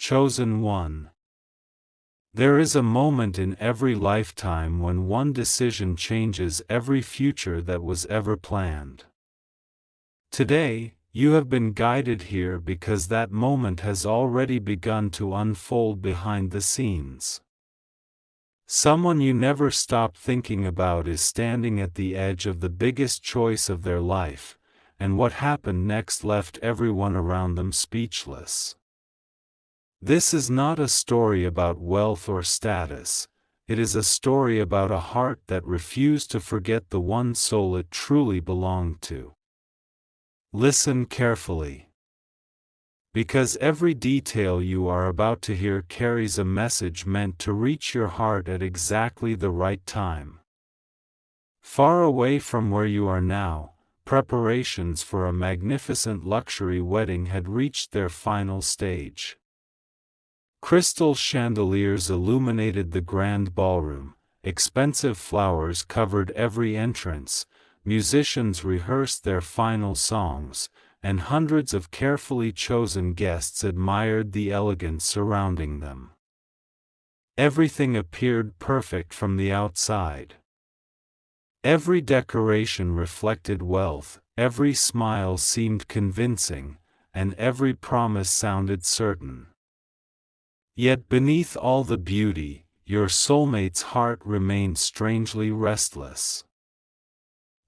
Chosen one. There is a moment in every lifetime when one decision changes every future that was ever planned. Today, you have been guided here because that moment has already begun to unfold behind the scenes. Someone you never stopped thinking about is standing at the edge of the biggest choice of their life, and what happened next left everyone around them speechless. This is not a story about wealth or status, it is a story about a heart that refused to forget the one soul it truly belonged to. Listen carefully. Because every detail you are about to hear carries a message meant to reach your heart at exactly the right time. Far away from where you are now, preparations for a magnificent luxury wedding had reached their final stage. Crystal chandeliers illuminated the grand ballroom, expensive flowers covered every entrance, musicians rehearsed their final songs, and hundreds of carefully chosen guests admired the elegance surrounding them. Everything appeared perfect from the outside. Every decoration reflected wealth, every smile seemed convincing, and every promise sounded certain. Yet beneath all the beauty, your soulmate's heart remained strangely restless.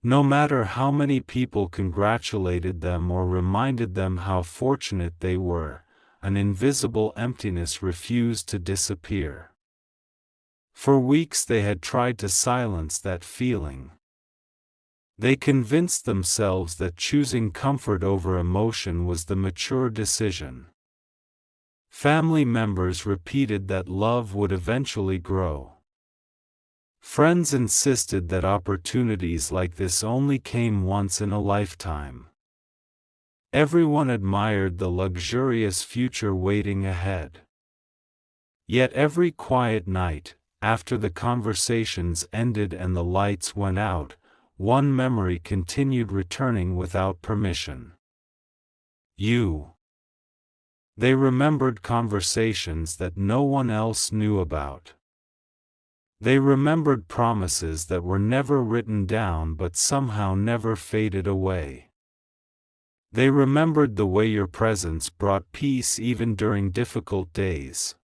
No matter how many people congratulated them or reminded them how fortunate they were, an invisible emptiness refused to disappear. For weeks they had tried to silence that feeling. They convinced themselves that choosing comfort over emotion was the mature decision. Family members repeated that love would eventually grow. Friends insisted that opportunities like this only came once in a lifetime. Everyone admired the luxurious future waiting ahead. Yet every quiet night, after the conversations ended and the lights went out, one memory continued returning without permission. You. They remembered conversations that no one else knew about. They remembered promises that were never written down but somehow never faded away. They remembered the way your presence brought peace even during difficult days.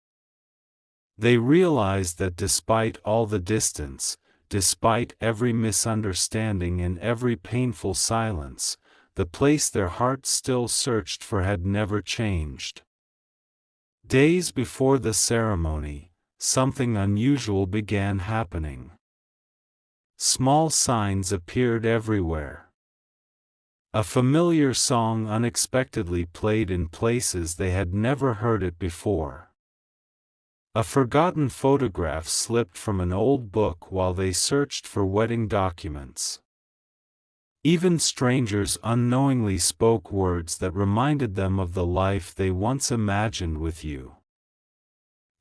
They realized that despite all the distance, despite every misunderstanding and every painful silence, the place their hearts still searched for had never changed. Days before the ceremony, something unusual began happening. Small signs appeared everywhere. A familiar song unexpectedly played in places they had never heard it before. A forgotten photograph slipped from an old book while they searched for wedding documents. Even strangers unknowingly spoke words that reminded them of the life they once imagined with you.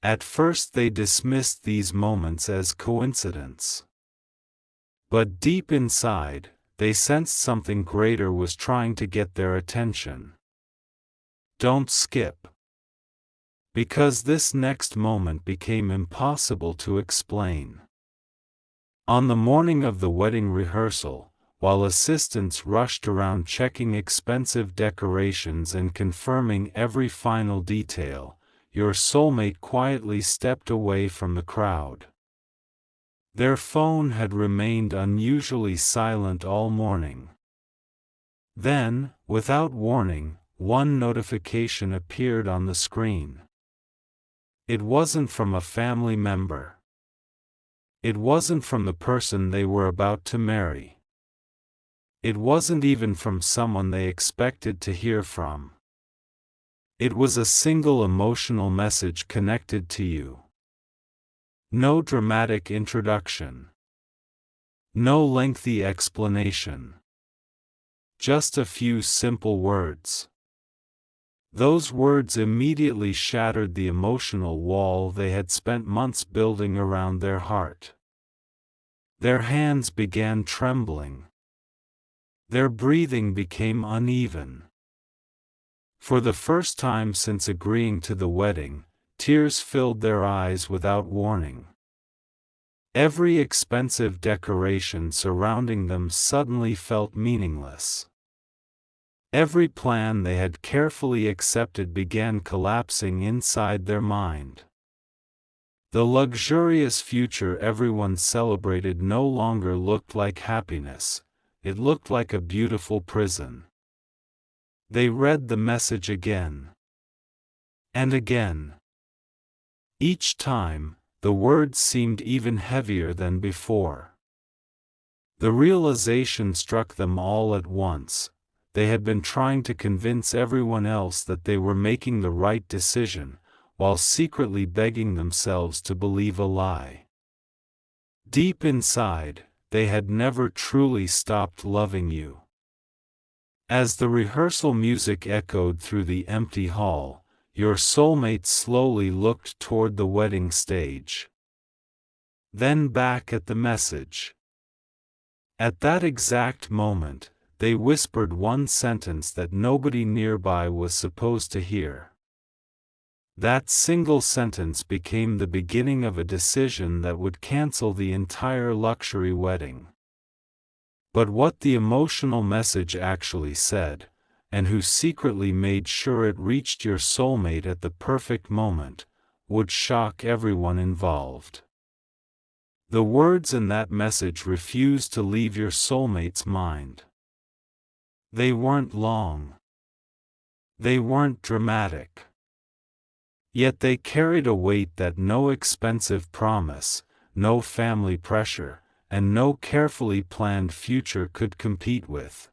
At first they dismissed these moments as coincidence. But deep inside, they sensed something greater was trying to get their attention. Don't skip. Because this next moment became impossible to explain. On the morning of the wedding rehearsal, while assistants rushed around checking expensive decorations and confirming every final detail, your soulmate quietly stepped away from the crowd. Their phone had remained unusually silent all morning. Then, without warning, one notification appeared on the screen. It wasn't from a family member. It wasn't from the person they were about to marry. It wasn't even from someone they expected to hear from. It was a single emotional message connected to you. No dramatic introduction. No lengthy explanation. Just a few simple words. Those words immediately shattered the emotional wall they had spent months building around their heart. Their hands began trembling. Their breathing became uneven. For the first time since agreeing to the wedding, tears filled their eyes without warning. Every expensive decoration surrounding them suddenly felt meaningless. Every plan they had carefully accepted began collapsing inside their mind. The luxurious future everyone celebrated no longer looked like happiness, it looked like a beautiful prison. They read the message again and again. Each time, the words seemed even heavier than before. The realization struck them all at once. They had been trying to convince everyone else that they were making the right decision, while secretly begging themselves to believe a lie. Deep inside, they had never truly stopped loving you. As the rehearsal music echoed through the empty hall, your soulmate slowly looked toward the wedding stage. Then back at the message. At that exact moment, they whispered one sentence that nobody nearby was supposed to hear. That single sentence became the beginning of a decision that would cancel the entire luxury wedding. But what the emotional message actually said, and who secretly made sure it reached your soulmate at the perfect moment, would shock everyone involved. The words in that message refused to leave your soulmate's mind. They weren't long. They weren't dramatic. Yet they carried a weight that no expensive promise, no family pressure, and no carefully planned future could compete with.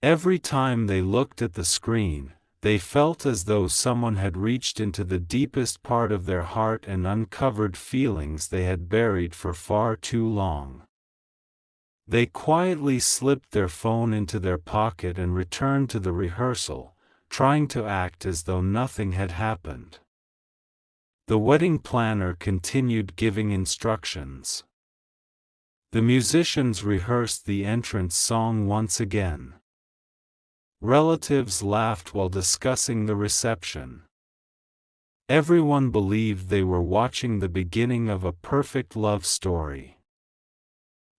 Every time they looked at the screen, they felt as though someone had reached into the deepest part of their heart and uncovered feelings they had buried for far too long. They quietly slipped their phone into their pocket and returned to the rehearsal, trying to act as though nothing had happened. The wedding planner continued giving instructions. The musicians rehearsed the entrance song once again. Relatives laughed while discussing the reception. Everyone believed they were watching the beginning of a perfect love story.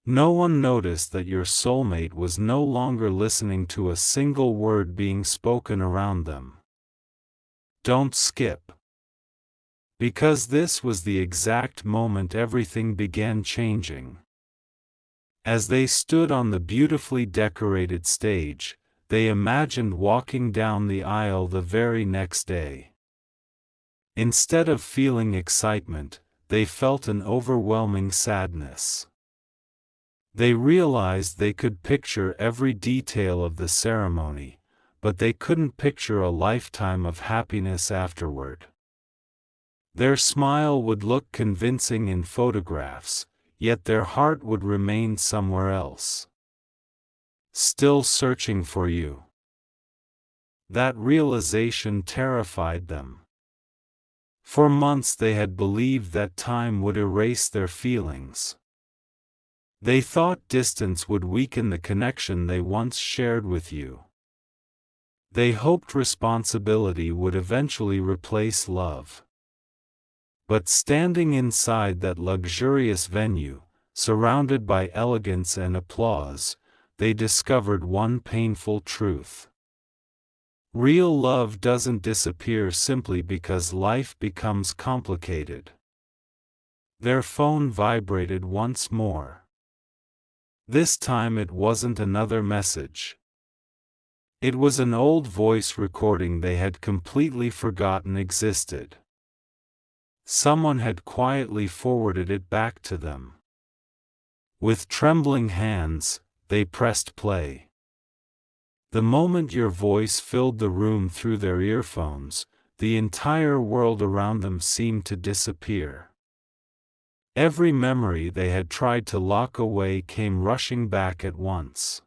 No one noticed that your soulmate was no longer listening to a single word being spoken around them. Don't skip. Because this was the exact moment everything began changing. As they stood on the beautifully decorated stage, they imagined walking down the aisle the very next day. Instead of feeling excitement, they felt an overwhelming sadness. They realized they could picture every detail of the ceremony, but they couldn't picture a lifetime of happiness afterward. Their smile would look convincing in photographs, yet their heart would remain somewhere else. Still searching for you. That realization terrified them. For months they had believed that time would erase their feelings. They thought distance would weaken the connection they once shared with you. They hoped responsibility would eventually replace love. But standing inside that luxurious venue, surrounded by elegance and applause, they discovered one painful truth. Real love doesn't disappear simply because life becomes complicated. Their phone vibrated once more. This time it wasn't another message. It was an old voice recording they had completely forgotten existed. Someone had quietly forwarded it back to them. With trembling hands, they pressed play. The moment your voice filled the room through their earphones, the entire world around them seemed to disappear. Every memory they had tried to lock away came rushing back at once.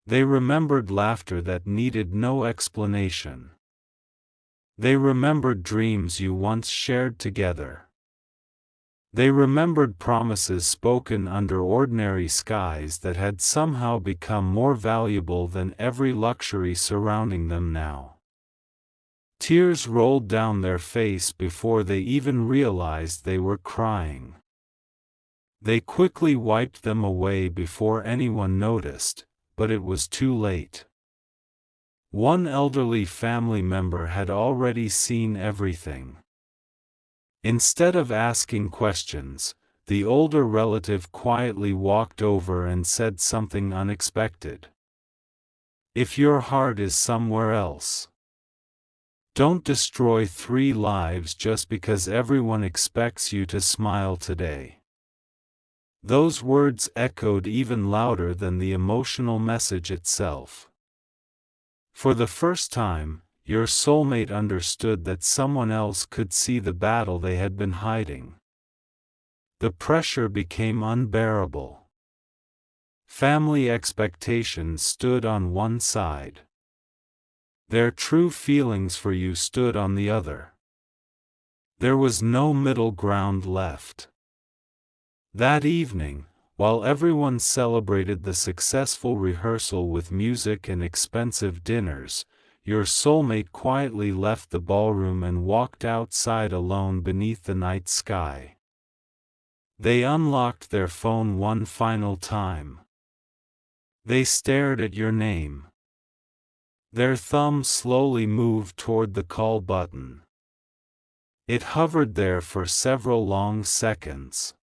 They remembered laughter that needed no explanation. They remembered dreams you once shared together. They remembered promises spoken under ordinary skies that had somehow become more valuable than every luxury surrounding them now. Tears rolled down their face before they even realized they were crying. They quickly wiped them away before anyone noticed, but it was too late. One elderly family member had already seen everything. Instead of asking questions, the older relative quietly walked over and said something unexpected. "If your heart is somewhere else, don't destroy 3 lives just because everyone expects you to smile today." Those words echoed even louder than the emotional message itself. For the first time, your soulmate understood that someone else could see the battle they had been hiding. The pressure became unbearable. Family expectations stood on one side. Their true feelings for you stood on the other. There was no middle ground left. That evening, while everyone celebrated the successful rehearsal with music and expensive dinners, your soulmate quietly left the ballroom and walked outside alone beneath the night sky. They unlocked their phone one final time. They stared at your name. Their thumb slowly moved toward the call button. It hovered there for several long seconds.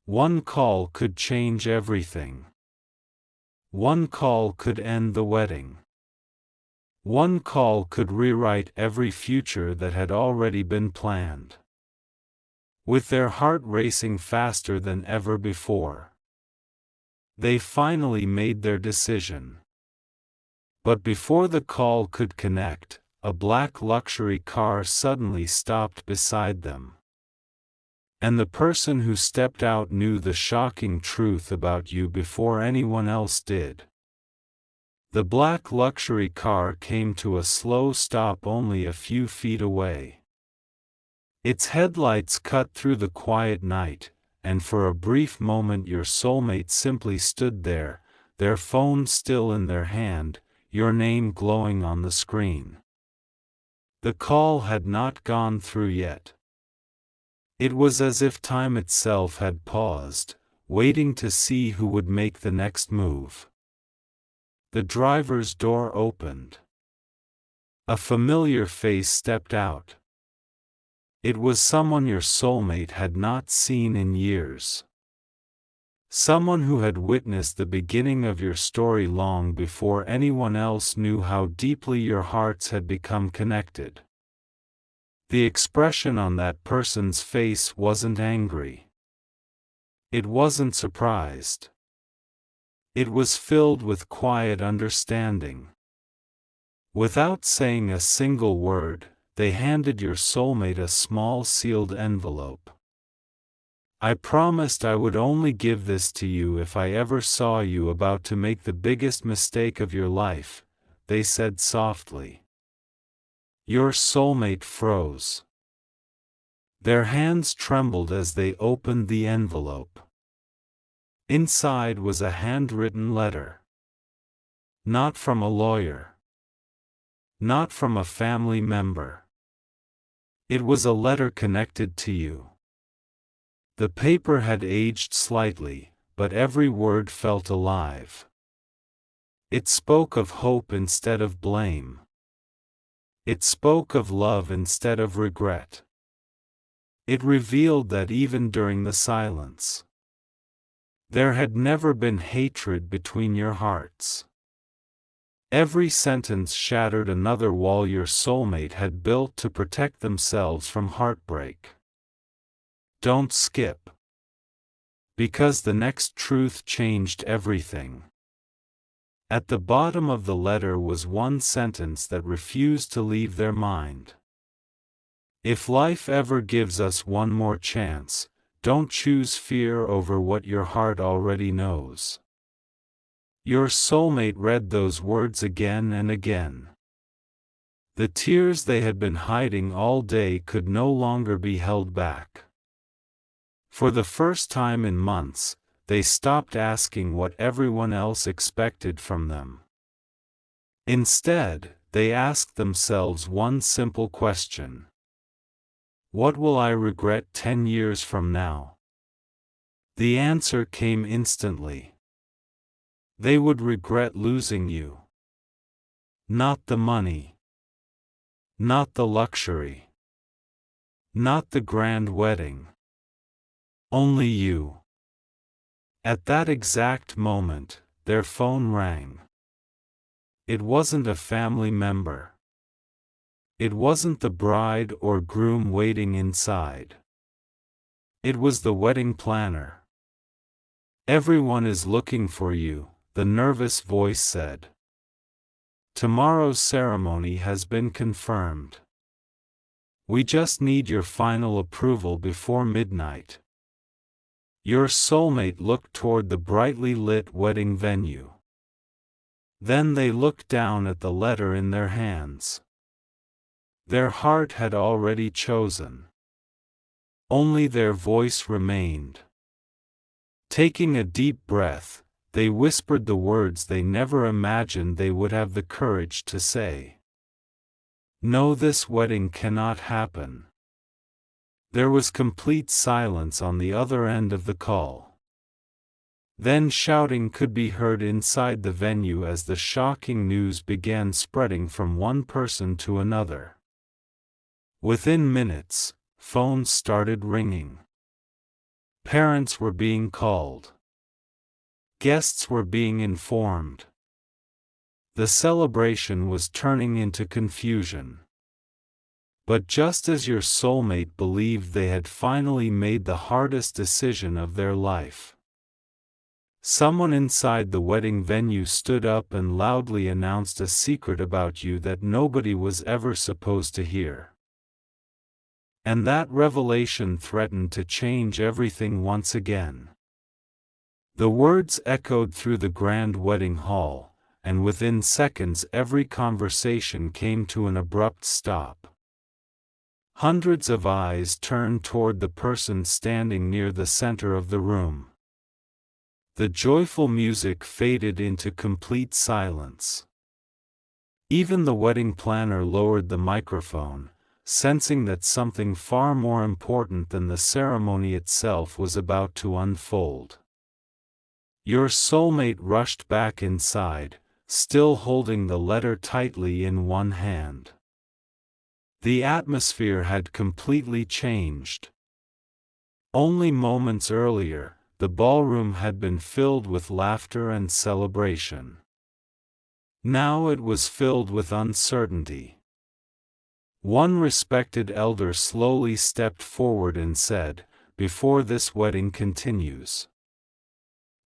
One call could change everything. One call could end the wedding. One call could rewrite every future that had already been planned. With their heart racing faster than ever before, they finally made their decision. But before the call could connect, a black luxury car suddenly stopped beside them. And the person who stepped out knew the shocking truth about you before anyone else did. The black luxury car came to a slow stop only a few feet away. Its headlights cut through the quiet night, and for a brief moment your soulmate simply stood there, their phone still in their hand, your name glowing on the screen. The call had not gone through yet. It was as if time itself had paused, waiting to see who would make the next move. The driver's door opened. A familiar face stepped out. It was someone your soulmate had not seen in years. Someone who had witnessed the beginning of your story long before anyone else knew how deeply your hearts had become connected. The expression on that person's face wasn't angry. It wasn't surprised. It was filled with quiet understanding. Without saying a single word, they handed your soulmate a small sealed envelope. "I promised I would only give this to you if I ever saw you about to make the biggest mistake of your life," they said softly. Your soulmate froze. Their hands trembled as they opened the envelope. Inside was a handwritten letter. Not from a lawyer. Not from a family member. It was a letter connected to you. The paper had aged slightly, but every word felt alive. It spoke of hope instead of blame. It spoke of love instead of regret. It revealed that even during the silence, there had never been hatred between your hearts. Every sentence shattered another wall your soulmate had built to protect themselves from heartbreak. Don't skip. Because the next truth changed everything. At the bottom of the letter was one sentence that refused to leave their mind. "If life ever gives us one more chance, don't choose fear over what your heart already knows." Your soulmate read those words again and again. The tears they had been hiding all day could no longer be held back. For the first time in months, they stopped asking what everyone else expected from them. Instead, they asked themselves one simple question: what will I regret 10 years from now? The answer came instantly. They would regret losing you. Not the money. Not the luxury. Not the grand wedding. Only you. At that exact moment, their phone rang. It wasn't a family member. It wasn't the bride or groom waiting inside. It was the wedding planner. "Everyone is looking for you," the nervous voice said. "Tomorrow's ceremony has been confirmed. We just need your final approval before midnight." Your soulmate looked toward the brightly lit wedding venue. Then they looked down at the letter in their hands. Their heart had already chosen. Only their voice remained. Taking a deep breath, they whispered the words they never imagined they would have the courage to say. "No, this wedding cannot happen." There was complete silence on the other end of the call. Then shouting could be heard inside the venue as the shocking news began spreading from one person to another. Within minutes, phones started ringing. Parents were being called. Guests were being informed. The celebration was turning into confusion. But just as your soulmate believed they had finally made the hardest decision of their life, someone inside the wedding venue stood up and loudly announced a secret about you that nobody was ever supposed to hear. And that revelation threatened to change everything once again. The words echoed through the grand wedding hall, and within seconds every conversation came to an abrupt stop. Hundreds of eyes turned toward the person standing near the center of the room. The joyful music faded into complete silence. Even the wedding planner lowered the microphone, sensing that something far more important than the ceremony itself was about to unfold. Your soulmate rushed back inside, still holding the letter tightly in one hand. The atmosphere had completely changed. Only moments earlier, the ballroom had been filled with laughter and celebration. Now it was filled with uncertainty. One respected elder slowly stepped forward and said, "Before this wedding continues,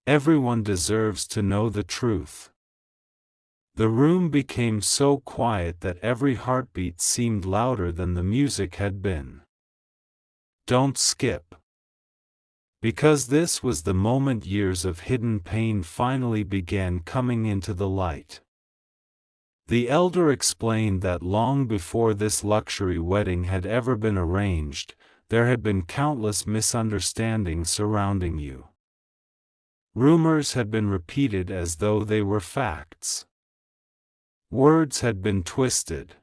everyone deserves to know the truth." The room became so quiet that every heartbeat seemed louder than the music had been. Don't skip. Because this was the moment years of hidden pain finally began coming into the light. The elder explained that long before this luxury wedding had ever been arranged, there had been countless misunderstandings surrounding you. Rumors had been repeated as though they were facts. Words had been twisted.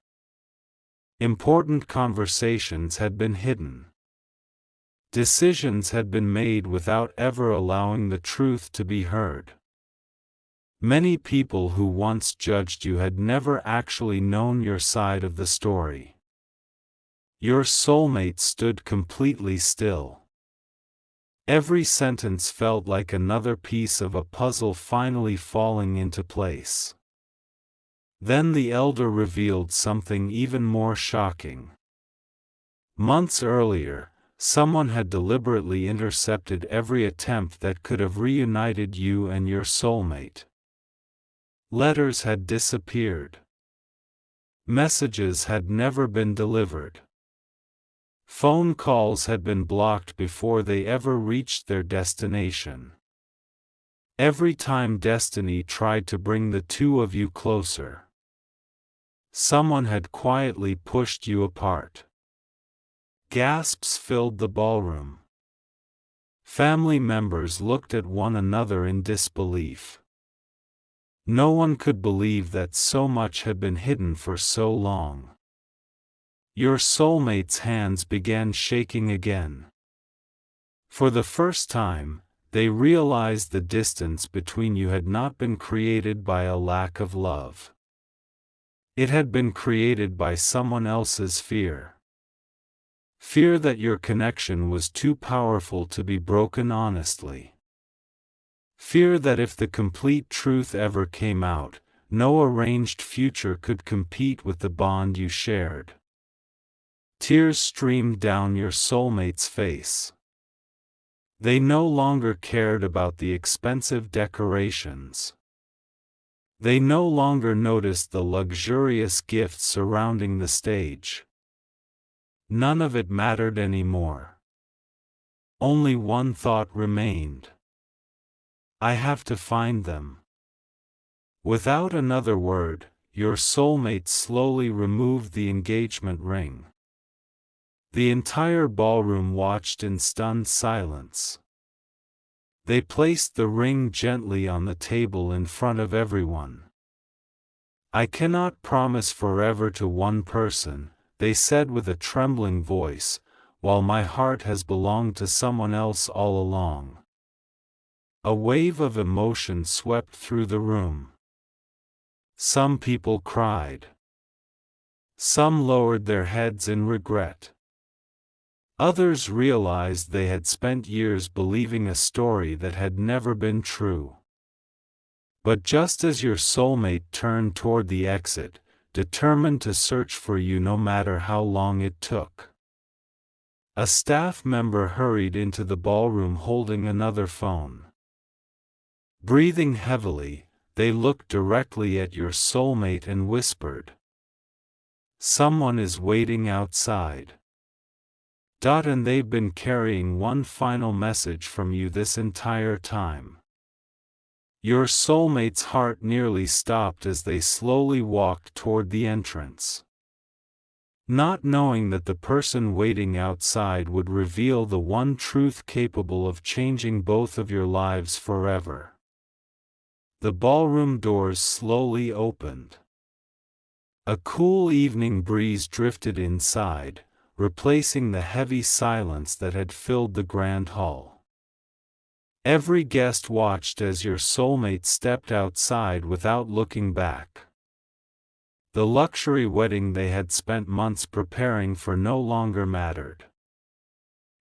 Important conversations had been hidden. Decisions had been made without ever allowing the truth to be heard. Many people who once judged you had never actually known your side of the story. Your soulmate stood completely still. Every sentence felt like another piece of a puzzle finally falling into place. Then the elder revealed something even more shocking. Months earlier, someone had deliberately intercepted every attempt that could have reunited you and your soulmate. Letters had disappeared. Messages had never been delivered. Phone calls had been blocked before they ever reached their destination. Every time destiny tried to bring the two of you closer, someone had quietly pushed you apart. Gasps filled the ballroom. Family members looked at one another in disbelief. No one could believe that so much had been hidden for so long. Your soulmate's hands began shaking again. For the first time, they realized the distance between you had not been created by a lack of love. It had been created by someone else's fear. Fear that your connection was too powerful to be broken honestly. Fear that if the complete truth ever came out, no arranged future could compete with the bond you shared. Tears streamed down your soulmate's face. They no longer cared about the expensive decorations. They no longer noticed the luxurious gifts surrounding the stage. None of it mattered anymore. Only one thought remained. I have to find them. Without another word, your soulmate slowly removed the engagement ring. The entire ballroom watched in stunned silence. They placed the ring gently on the table in front of everyone. I cannot promise forever to one person, they said with a trembling voice, while my heart has belonged to someone else all along. A wave of emotion swept through the room. Some people cried. Some lowered their heads in regret. Others realized they had spent years believing a story that had never been true. But just as your soulmate turned toward the exit, determined to search for you no matter how long it took, a staff member hurried into the ballroom holding another phone. Breathing heavily, they looked directly at your soulmate and whispered, "Someone is waiting outside. And they've been carrying one final message from you this entire time." Your soulmate's heart nearly stopped as they slowly walked toward the entrance. Not knowing that the person waiting outside would reveal the one truth capable of changing both of your lives forever. The ballroom doors slowly opened. A cool evening breeze drifted inside, replacing the heavy silence that had filled the grand hall. Every guest watched as your soulmate stepped outside without looking back. The luxury wedding they had spent months preparing for no longer mattered.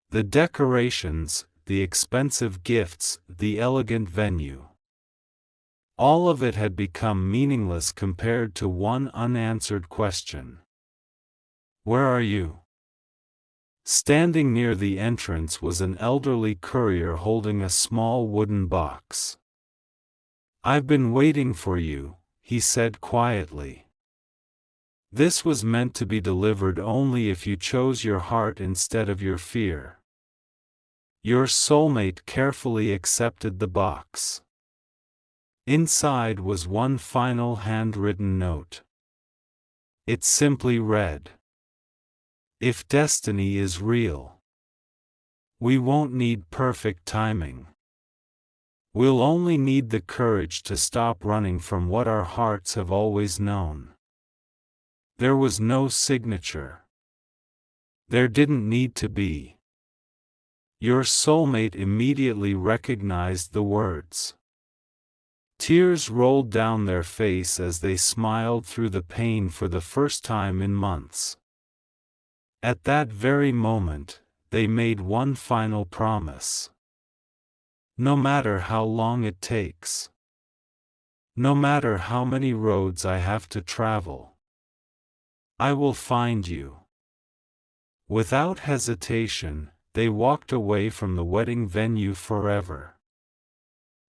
The decorations, the expensive gifts, the elegant venue. All of it had become meaningless compared to one unanswered question. Where are you? Standing near the entrance was an elderly courier holding a small wooden box. I've been waiting for you, he said quietly. This was meant to be delivered only if you chose your heart instead of your fear. Your soulmate carefully accepted the box. Inside was one final handwritten note. It simply read, "If destiny is real, we won't need perfect timing. We'll only need the courage to stop running from what our hearts have always known." There was no signature. There didn't need to be. Your soulmate immediately recognized the words. Tears rolled down their face as they smiled through the pain for the first time in months. At that very moment, they made one final promise. No matter how long it takes. No matter how many roads I have to travel, I will find you. Without hesitation, they walked away from the wedding venue forever.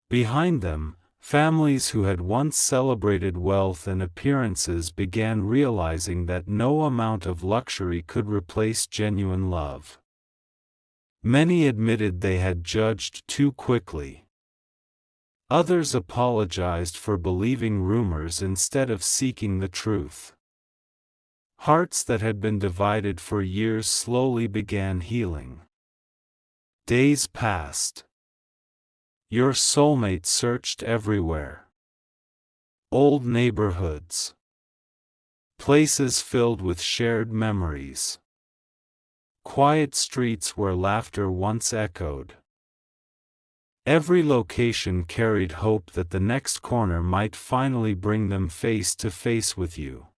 Behind them, families who had once celebrated wealth and appearances began realizing that no amount of luxury could replace genuine love. Many admitted they had judged too quickly. Others apologized for believing rumors instead of seeking the truth. Hearts that had been divided for years slowly began healing. Days passed. Your soulmate searched everywhere. Old neighborhoods. Places filled with shared memories. Quiet streets where laughter once echoed. Every location carried hope that the next corner might finally bring them face to face with you.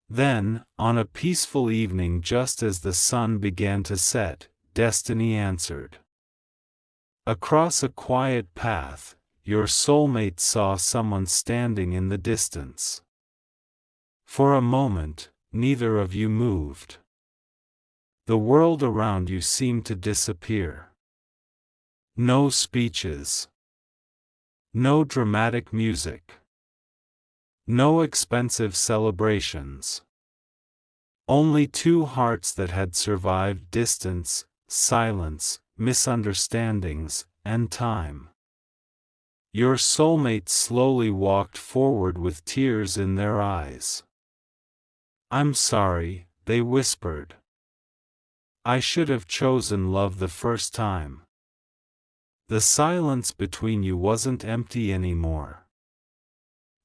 Then, on a peaceful evening just as the sun began to set, destiny answered. Across a quiet path, your soulmate saw someone standing in the distance. For a moment, neither of you moved. The world around you seemed to disappear. No speeches. No dramatic music. No expensive celebrations. Only two hearts that had survived distance, silence, misunderstandings, and time. Your soulmate slowly walked forward with tears in their eyes. "I'm sorry," they whispered. "I should have chosen love the first time." The silence between you wasn't empty anymore.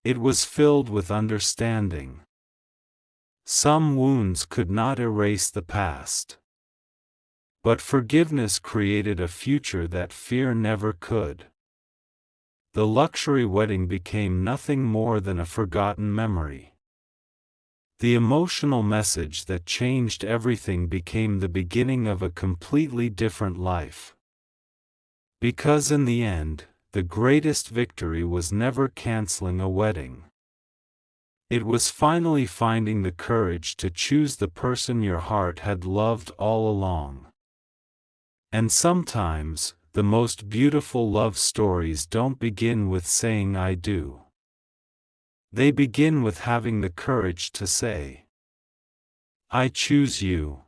It was filled with understanding. Some wounds could not erase the past. But forgiveness created a future that fear never could. The luxury wedding became nothing more than a forgotten memory. The emotional message that changed everything became the beginning of a completely different life. Because in the end, the greatest victory was never canceling a wedding. It was finally finding the courage to choose the person your heart had loved all along. And sometimes, the most beautiful love stories don't begin with saying "I do." They begin with having the courage to say, "I choose you."